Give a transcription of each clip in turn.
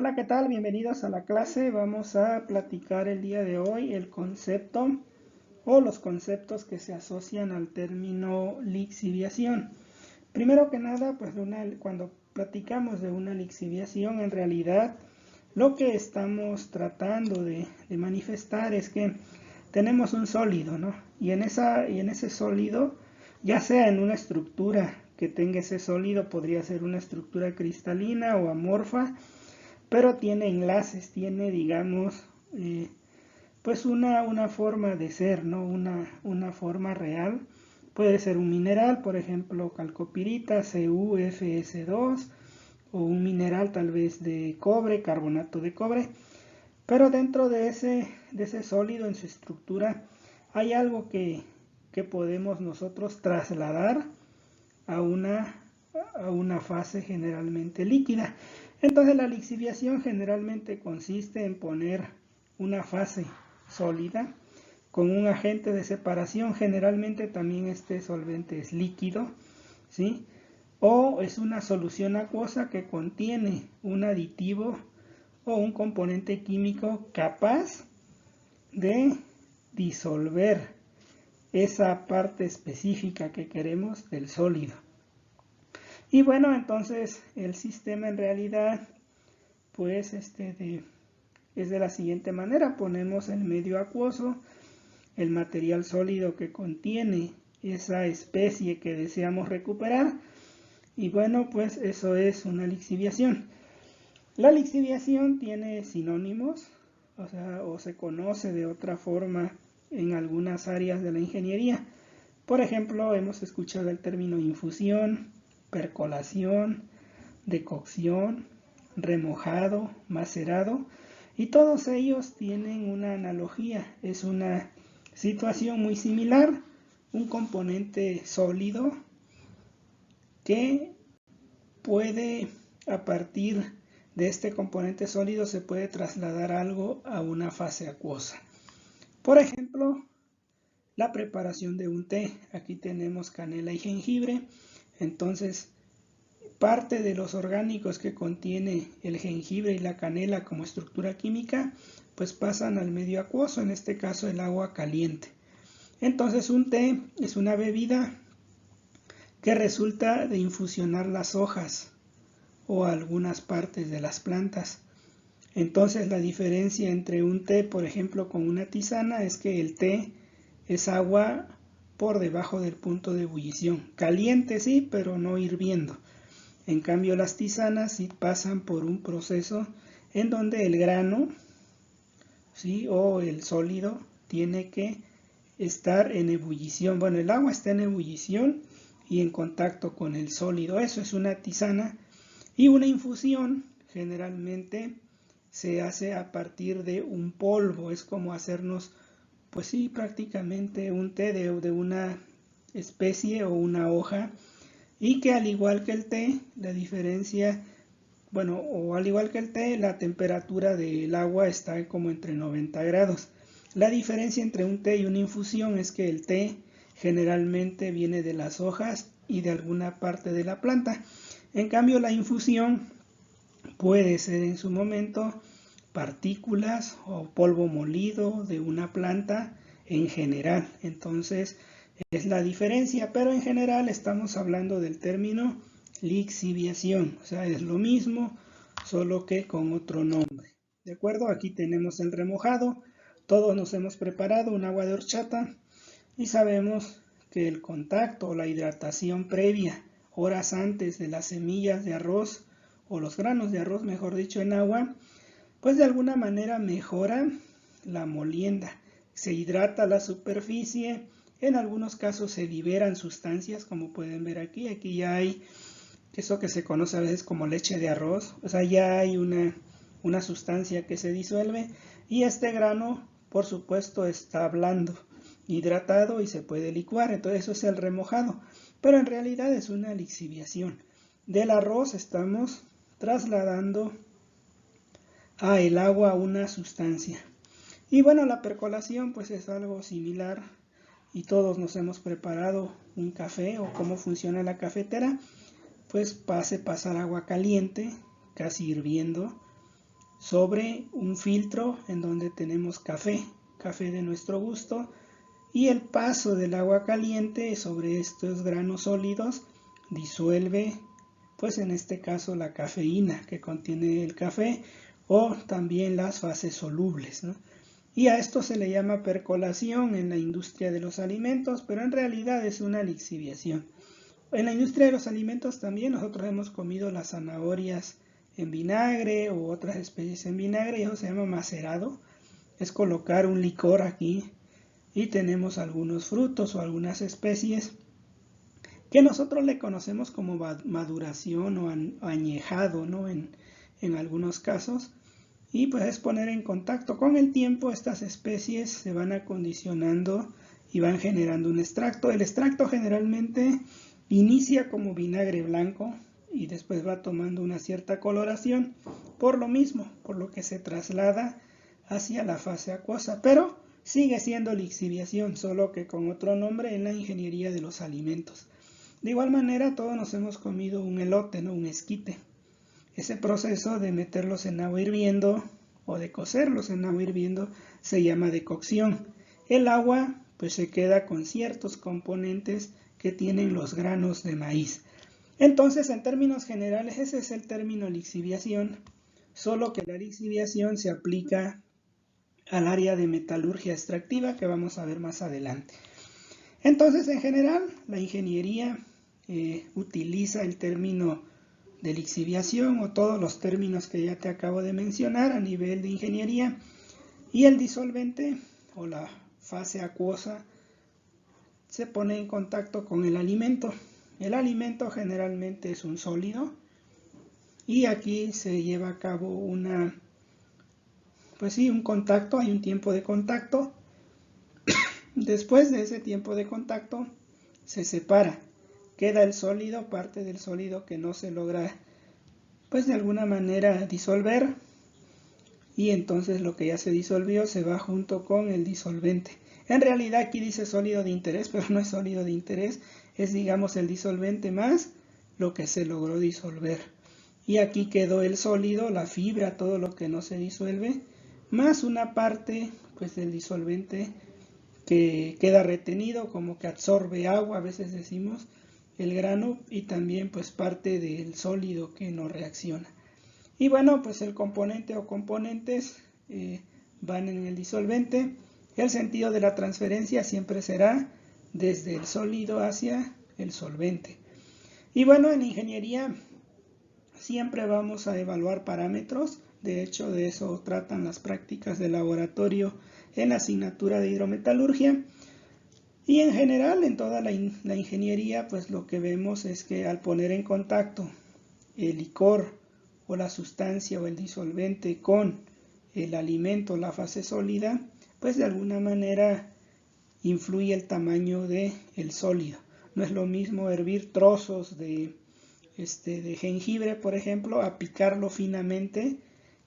Hola, ¿qué tal? Bienvenidos a la clase. Vamos a platicar el día de hoy el concepto o los conceptos que se asocian al término lixiviación. Primero que nada, pues cuando platicamos de una lixiviación, en realidad lo que estamos tratando de manifestar es que tenemos un sólido, ¿no? Y en ese sólido, ya sea en una estructura que tenga ese sólido, podría ser una estructura cristalina o amorfa, pero tiene enlaces, tiene, digamos, pues una forma de ser, ¿no? Una forma real. Puede ser un mineral, por ejemplo, calcopirita, CuFS2, o un mineral tal vez de cobre, carbonato de cobre. Pero dentro de ese sólido, en su estructura, hay algo que podemos nosotros trasladar a una fase generalmente líquida. Entonces la lixiviación generalmente consiste en poner una fase sólida con un agente de separación. Generalmente también este solvente es líquido, ¿sí? O es una solución acuosa que contiene un aditivo o un componente químico capaz de disolver esa parte específica que queremos del sólido. Y bueno, entonces el sistema en realidad pues es de la siguiente manera. Ponemos el medio acuoso, el material sólido que contiene esa especie que deseamos recuperar, y bueno, pues eso es una lixiviación. La lixiviación tiene sinónimos, o se conoce de otra forma en algunas áreas de la ingeniería. Por ejemplo, hemos escuchado el término infusión, percolación, decocción, remojado, macerado, y todos ellos tienen una analogía. Es una situación muy similar, un componente sólido que puede, a partir de este componente sólido, se puede trasladar algo a una fase acuosa. Por ejemplo, la preparación de un té. Aquí tenemos canela y jengibre. Entonces, parte de los orgánicos que contiene el jengibre y la canela como estructura química, pues pasan al medio acuoso, en este caso el agua caliente. Entonces un té es una bebida que resulta de infusionar las hojas o algunas partes de las plantas. Entonces la diferencia entre un té, por ejemplo, con una tisana, es que el té es agua por debajo del punto de ebullición. Caliente sí, pero no hirviendo. En cambio, las tisanas sí pasan por un proceso en donde el grano, ¿sí?, o el sólido tiene que estar en ebullición. Bueno, el agua está en ebullición y en contacto con el sólido. Eso es una tisana. Y una infusión generalmente se hace a partir de un polvo. Es como hacernos, pues sí, prácticamente un té de una especie o una hoja. Y que al igual que el té, la diferencia, bueno, o al igual que el té, la temperatura del agua está como entre 90 grados. La diferencia entre un té y una infusión es que el té generalmente viene de las hojas y de alguna parte de la planta. En cambio, la infusión puede ser en su momento partículas o polvo molido de una planta en general. Entonces, es la diferencia, pero en general estamos hablando del término lixiviación, o sea, es lo mismo, solo que con otro nombre. ¿De acuerdo? Aquí tenemos el remojado. Todos nos hemos preparado un agua de horchata y sabemos que el contacto o la hidratación previa, horas antes de las semillas de arroz o los granos de arroz, mejor dicho, en agua, pues de alguna manera mejora la molienda. Se hidrata la superficie, en algunos casos se liberan sustancias, como pueden ver aquí. Aquí ya hay eso que se conoce a veces como leche de arroz, o sea, ya hay una sustancia que se disuelve, y este grano, por supuesto, está blando, hidratado y se puede licuar. Entonces eso es el remojado, pero en realidad es una lixiviación. Del arroz estamos trasladando a el agua una sustancia. Y bueno, la percolación pues es algo similar, y todos nos hemos preparado un café o cómo funciona la cafetera. Pues pasar agua caliente, casi hirviendo, sobre un filtro en donde tenemos café de nuestro gusto, y el paso del agua caliente sobre estos granos sólidos disuelve, pues en este caso, la cafeína que contiene el café o también las fases solubles, ¿no? Y a esto se le llama percolación en la industria de los alimentos, pero en realidad es una lixiviación. En la industria de los alimentos también nosotros hemos comido las zanahorias en vinagre u otras especies en vinagre, y eso se llama macerado. Es colocar un licor aquí y tenemos algunos frutos o algunas especies que nosotros le conocemos como maduración o añejado, ¿no? En algunos casos. Y pues es poner en contacto. Con el tiempo estas especies se van acondicionando y van generando un extracto. El extracto generalmente inicia como vinagre blanco y después va tomando una cierta coloración por lo mismo, por lo que se traslada hacia la fase acuosa, pero sigue siendo lixiviación, solo que con otro nombre en la ingeniería de los alimentos. De igual manera, todos nos hemos comido un elote, ¿no? Un esquite. Ese proceso de meterlos en agua hirviendo o de cocerlos en agua hirviendo se llama decocción. El agua pues se queda con ciertos componentes que tienen los granos de maíz. Entonces, en términos generales, ese es el término lixiviación, solo que la lixiviación se aplica al área de metalurgia extractiva que vamos a ver más adelante. Entonces, en general, la ingeniería utiliza el término de lixiviación o todos los términos que ya te acabo de mencionar a nivel de ingeniería, y el disolvente o la fase acuosa se pone en contacto con el alimento. El alimento generalmente es un sólido y aquí se lleva a cabo un contacto, hay un tiempo de contacto. Después de ese tiempo de contacto se separa, queda el sólido, parte del sólido que no se logra pues de alguna manera disolver, y entonces lo que ya se disolvió se va junto con el disolvente. En realidad aquí dice sólido de interés, pero no es sólido de interés, es digamos el disolvente más lo que se logró disolver. Y aquí quedó el sólido, la fibra, todo lo que no se disuelve, más una parte pues del disolvente que queda retenido, como que absorbe agua, a veces decimos, el grano, y también pues parte del sólido que no reacciona. Y bueno, pues el componente o componentes van en el disolvente. El sentido de la transferencia siempre será desde el sólido hacia el solvente. Y bueno, en ingeniería siempre vamos a evaluar parámetros. De hecho, de eso tratan las prácticas de laboratorio en la asignatura de hidrometalurgia. Y en general, en toda la ingeniería, pues lo que vemos es que al poner en contacto el licor o la sustancia o el disolvente con el alimento, la fase sólida, pues de alguna manera influye el tamaño del sólido. No es lo mismo hervir trozos de jengibre, por ejemplo, a picarlo finamente,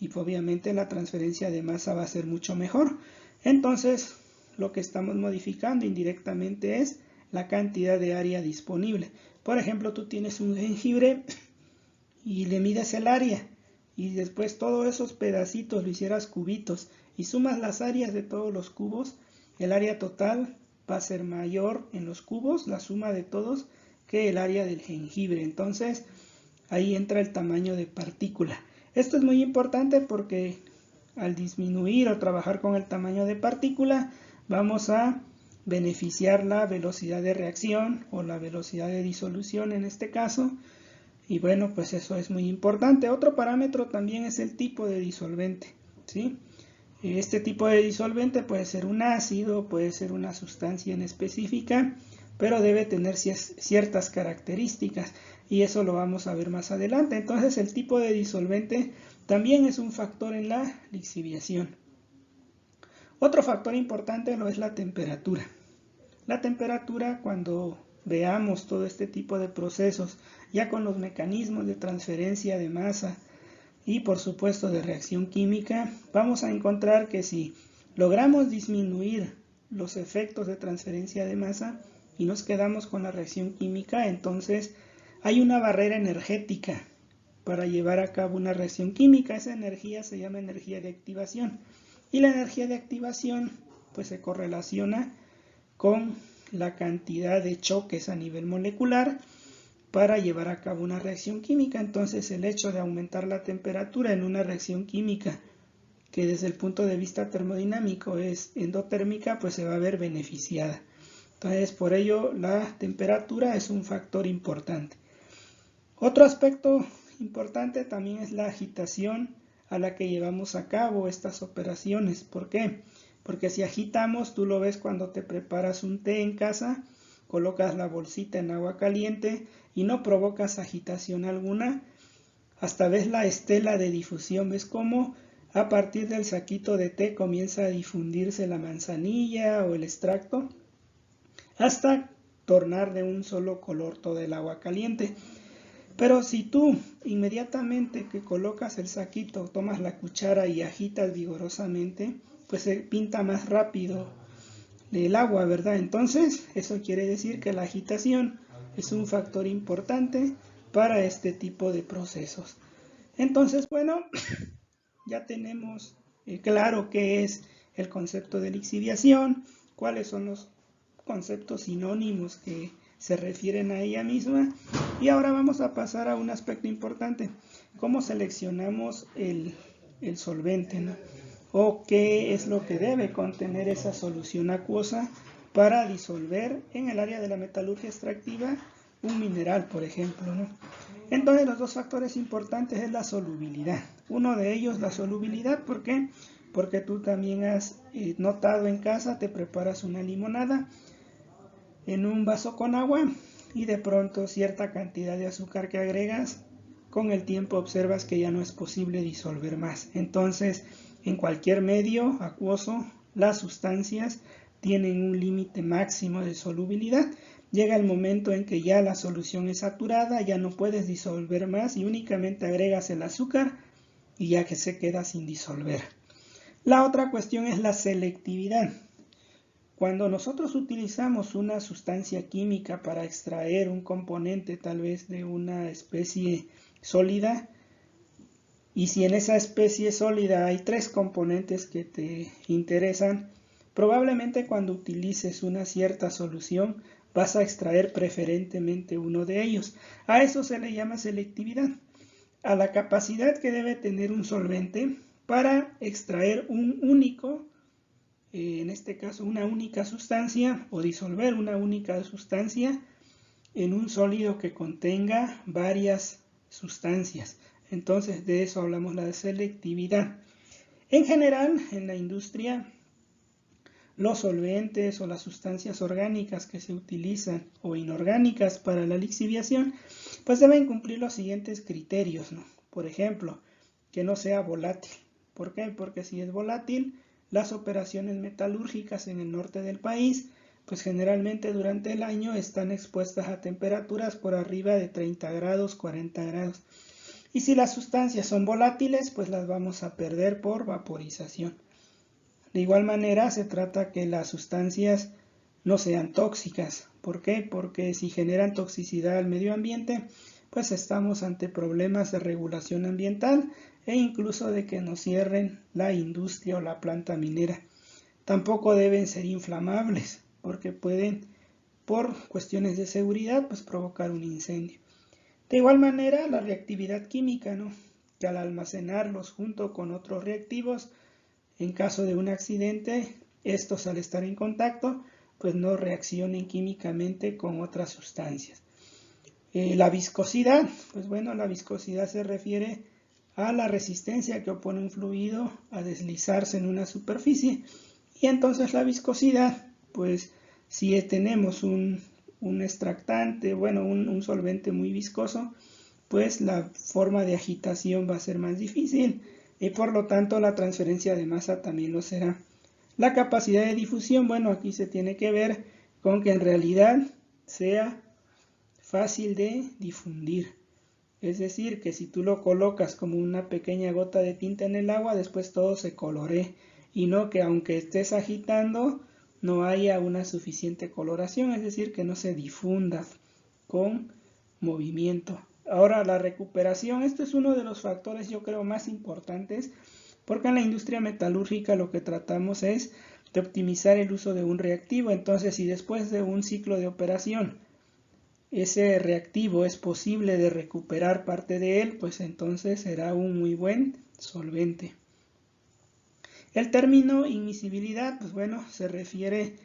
y obviamente la transferencia de masa va a ser mucho mejor. Entonces, lo que estamos modificando indirectamente es la cantidad de área disponible. Por ejemplo, tú tienes un jengibre y le mides el área, y después todos esos pedacitos lo hicieras cubitos y sumas las áreas de todos los cubos, el área total va a ser mayor en los cubos, la suma de todos, que el área del jengibre. Entonces ahí entra el tamaño de partícula. Esto es muy importante porque al disminuir o trabajar con el tamaño de partícula vamos a beneficiar la velocidad de reacción o la velocidad de disolución en este caso. Y bueno, pues eso es muy importante. Otro parámetro también es el tipo de disolvente, ¿sí? Este tipo de disolvente puede ser un ácido, puede ser una sustancia en específica, pero debe tener ciertas características, y eso lo vamos a ver más adelante. Entonces el tipo de disolvente también es un factor en la lixiviación. Otro factor importante lo es la temperatura. La temperatura, cuando veamos todo este tipo de procesos, ya con los mecanismos de transferencia de masa y por supuesto de reacción química, vamos a encontrar que si logramos disminuir los efectos de transferencia de masa y nos quedamos con la reacción química, entonces hay una barrera energética para llevar a cabo una reacción química. Esa energía se llama energía de activación. Y la energía de activación pues se correlaciona con la cantidad de choques a nivel molecular para llevar a cabo una reacción química. Entonces el hecho de aumentar la temperatura en una reacción química que desde el punto de vista termodinámico es endotérmica, pues se va a ver beneficiada. Entonces por ello la temperatura es un factor importante. Otro aspecto importante también es la agitación a la que llevamos a cabo estas operaciones. ¿Por qué? Porque si agitamos, tú lo ves cuando te preparas un té en casa, colocas la bolsita en agua caliente y no provocas agitación alguna, hasta ves la estela de difusión, ves cómo a partir del saquito de té comienza a difundirse la manzanilla o el extracto, hasta tornar de un solo color todo el agua caliente. Pero si tú inmediatamente que colocas el saquito, tomas la cuchara y agitas vigorosamente, pues se pinta más rápido el agua, ¿verdad? Entonces, eso quiere decir que la agitación es un factor importante para este tipo de procesos. Entonces, bueno, ya tenemos claro qué es el concepto de lixiviación, cuáles son los conceptos sinónimos que se refieren a ella misma. Y ahora vamos a pasar a un aspecto importante: cómo seleccionamos el solvente, ¿no? O qué es lo que debe contener esa solución acuosa para disolver en el área de la metalurgia extractiva un mineral, por ejemplo, ¿no? Entonces los dos factores importantes es la solubilidad. Uno de ellos, la solubilidad. ¿Por qué? Porque tú también has notado en casa, te preparas una limonada en un vaso con agua y de pronto cierta cantidad de azúcar que agregas, con el tiempo observas que ya no es posible disolver más. Entonces, en cualquier medio acuoso, las sustancias tienen un límite máximo de solubilidad. Llega el momento en que ya la solución es saturada, ya no puedes disolver más y únicamente agregas el azúcar y ya que se queda sin disolver. La otra cuestión es la selectividad. Cuando nosotros utilizamos una sustancia química para extraer un componente tal vez de una especie sólida, y si en esa especie sólida hay 3 componentes que te interesan, probablemente cuando utilices una cierta solución vas a extraer preferentemente uno de ellos. A eso se le llama selectividad, a la capacidad que debe tener un solvente para extraer un único, en este caso una única sustancia, o disolver una única sustancia en un sólido que contenga varias sustancias. Entonces de eso hablamos, la selectividad. En general, en la industria, los solventes o las sustancias orgánicas que se utilizan o inorgánicas para la lixiviación, pues deben cumplir los siguientes criterios, ¿no? Por ejemplo, que no sea volátil. ¿Por qué? Porque si es volátil, las operaciones metalúrgicas en el norte del país, pues generalmente durante el año están expuestas a temperaturas por arriba de 30 grados, 40 grados. Y si las sustancias son volátiles, pues las vamos a perder por vaporización. De igual manera, se trata que las sustancias no sean tóxicas. ¿Por qué? Porque si generan toxicidad al medio ambiente, pues estamos ante problemas de regulación ambiental e incluso de que nos cierren la industria o la planta minera. Tampoco deben ser inflamables, porque pueden, por cuestiones de seguridad, pues provocar un incendio. De igual manera, la reactividad química, ¿no? Que al almacenarlos junto con otros reactivos, en caso de un accidente, estos al estar en contacto, pues no reaccionen químicamente con otras sustancias. La viscosidad, pues bueno, la viscosidad se refiere a la resistencia que opone un fluido a deslizarse en una superficie. Y entonces la viscosidad, pues si tenemos un extractante, bueno, un solvente muy viscoso, pues la forma de agitación va a ser más difícil y por lo tanto la transferencia de masa también lo será. La capacidad de difusión, bueno, aquí se tiene que ver con que en realidad sea fácil de difundir. Es decir, que si tú lo colocas como una pequeña gota de tinta en el agua, después todo se coloree, y no que aunque estés agitando, no haya una suficiente coloración, es decir, que no se difunda con movimiento. Ahora la recuperación, esto es uno de los factores yo creo más importantes, porque en la industria metalúrgica lo que tratamos es de optimizar el uso de un reactivo. Entonces, si después de un ciclo de operación ese reactivo es posible de recuperar parte de él, pues entonces será un muy buen solvente. El término immiscibilidad, pues bueno, se refiere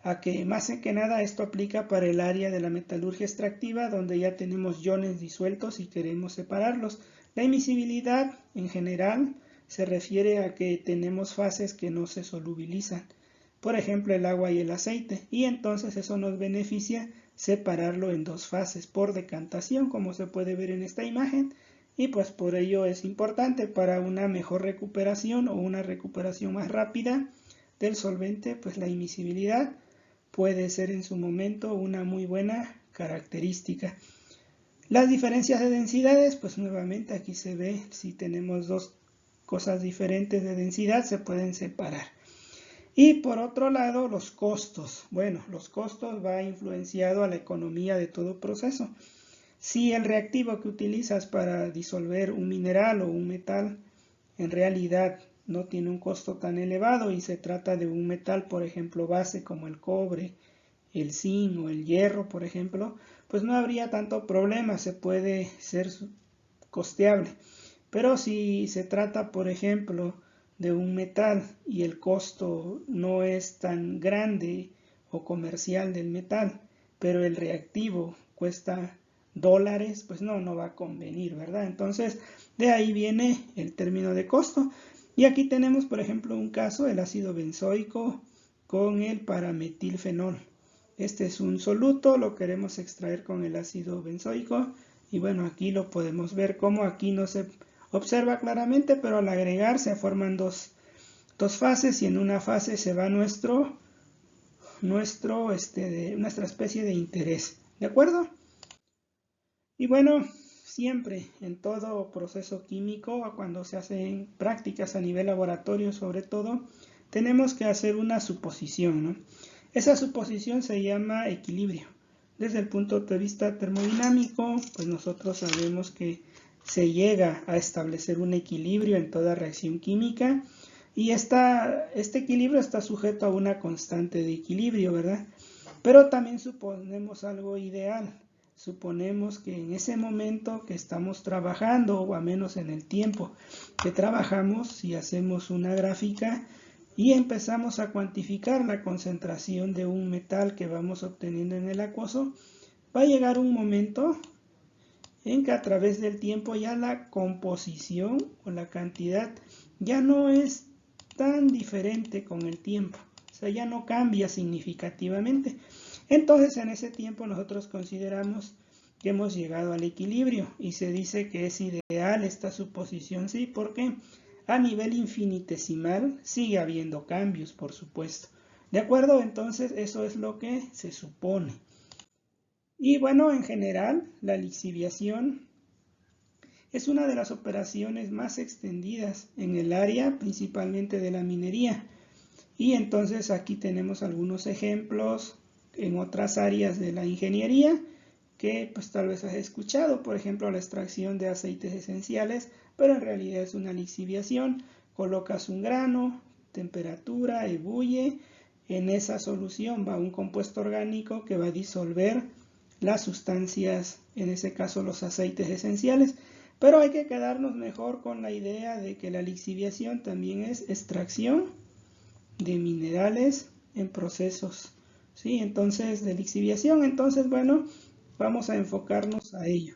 a que más que nada esto aplica para el área de la metalurgia extractiva, donde ya tenemos iones disueltos y queremos separarlos. La immiscibilidad en general se refiere a que tenemos fases que no se solubilizan, por ejemplo el agua y el aceite, y entonces eso nos beneficia separarlo en dos fases por decantación, como se puede ver en esta imagen, y pues por ello es importante para una mejor recuperación o una recuperación más rápida del solvente, pues la immiscibilidad puede ser en su momento una muy buena característica. Las diferencias de densidades, pues nuevamente aquí se ve si tenemos dos cosas diferentes de densidad se pueden separar. Y por otro lado, los costos. Bueno, los costos va influenciado a la economía de todo proceso. Si el reactivo que utilizas para disolver un mineral o un metal en realidad no tiene un costo tan elevado y se trata de un metal, por ejemplo, base como el cobre, el zinc o el hierro, por ejemplo, pues no habría tanto problema, se puede ser costeable. Pero si se trata, por ejemplo, de un metal y el costo no es tan grande o comercial del metal, pero el reactivo cuesta dólares, pues no va a convenir, ¿verdad? Entonces, de ahí viene el término de costo. Y aquí tenemos, por ejemplo, un caso, el ácido benzoico con el parametilfenol. Este es un soluto, lo queremos extraer con el ácido benzoico. Y bueno, aquí lo podemos ver como aquí no se observa claramente, pero al agregar se forman dos fases y en una fase se va nuestra especie de interés. ¿De acuerdo? Y bueno, siempre en todo proceso químico, cuando se hacen prácticas a nivel laboratorio sobre todo, tenemos que hacer una suposición, ¿no? Esa suposición se llama equilibrio. Desde el punto de vista termodinámico, pues nosotros sabemos que se llega a establecer un equilibrio en toda reacción química y este equilibrio está sujeto a una constante de equilibrio, ¿verdad? Pero también suponemos algo ideal. Suponemos que en ese momento que estamos trabajando, o al menos en el tiempo que trabajamos, si hacemos una gráfica y empezamos a cuantificar la concentración de un metal que vamos obteniendo en el acuoso, va a llegar un momento en que a través del tiempo ya la composición o la cantidad ya no es tan diferente con el tiempo, o sea, ya no cambia significativamente. Entonces en ese tiempo nosotros consideramos que hemos llegado al equilibrio y se dice que es ideal esta suposición, sí, porque a nivel infinitesimal sigue habiendo cambios, por supuesto. ¿De acuerdo? Entonces eso es lo que se supone. Y bueno, en general, la lixiviación es una de las operaciones más extendidas en el área, principalmente de la minería. Y entonces aquí tenemos algunos ejemplos en otras áreas de la ingeniería que pues tal vez has escuchado, por ejemplo la extracción de aceites esenciales, pero en realidad es una lixiviación. Colocas un grano, temperatura, ebulle, en esa solución va un compuesto orgánico que va a disolver las sustancias, en ese caso los aceites esenciales, pero hay que quedarnos mejor con la idea de que la lixiviación también es extracción de minerales en procesos, ¿sí? Entonces, de lixiviación, entonces, bueno, vamos a enfocarnos a ello.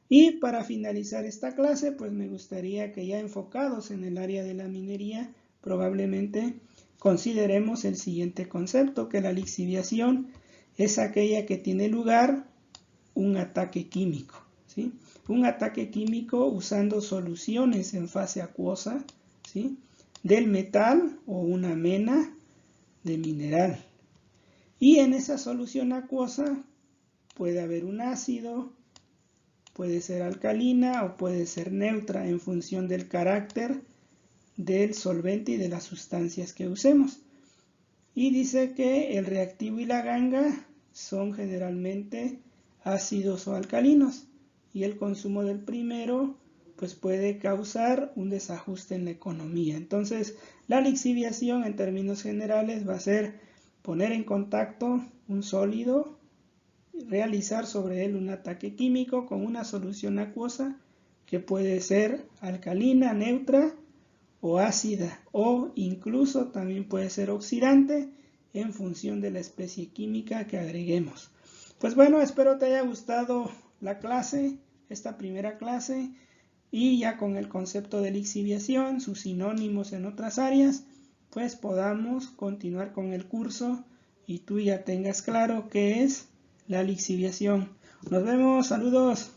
Y para finalizar esta clase, pues me gustaría que ya enfocados en el área de la minería, probablemente consideremos el siguiente concepto, que la lixiviación es aquella que tiene lugar un ataque químico, ¿sí? Un ataque químico usando soluciones en fase acuosa, ¿sí? Del metal o una mena de mineral. Y en esa solución acuosa puede haber un ácido, puede ser alcalina o puede ser neutra en función del carácter del solvente y de las sustancias que usemos. Y dice que el reactivo y la ganga son generalmente ácidos o alcalinos. y el consumo del primero pues puede causar un desajuste en la economía. Entonces, la lixiviación en términos generales va a ser poner en contacto un sólido, realizar sobre él un ataque químico con una solución acuosa que puede ser alcalina, neutra o ácida, o incluso también puede ser oxidante en función de la especie química que agreguemos. Pues bueno, espero te haya gustado la clase, esta primera clase, y ya con el concepto de lixiviación, sus sinónimos en otras áreas, pues podamos continuar con el curso y tú ya tengas claro qué es la lixiviación. Nos vemos, saludos.